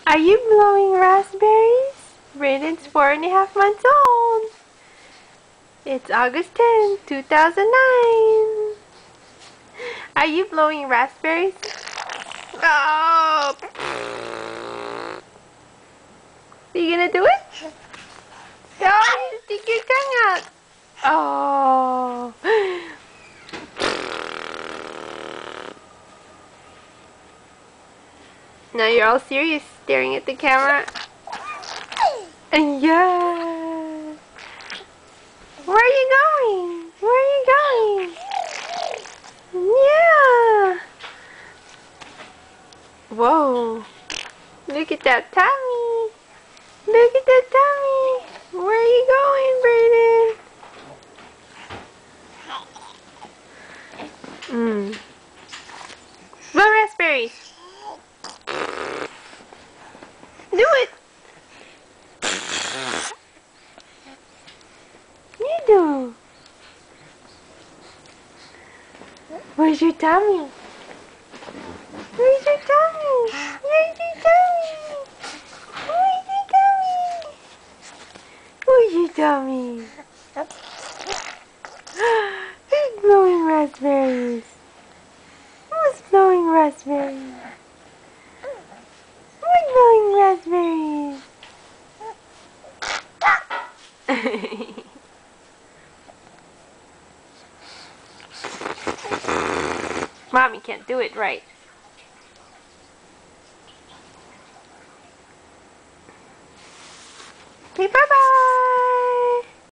Are you blowing raspberries? Brayden's 4.5 months old. It's August 10th, 2009. Are you blowing raspberries? Oh! Are you gonna do it? Oh, you stick your tongue out. Oh. Now you're all serious, staring at the camera. Yeah. Where are you going? Where are you going? Yeah. Whoa. Look at that tummy. Look at that tummy. Where are you going, Brayden? Blow raspberries. Do it. You do. Where's your tummy? Where's your tummy? Where's your tummy? Where's your tummy? Where's your tummy? Who's blowing raspberries? Who's blowing raspberries? Who's blowing raspberries? Mommy can't do it right.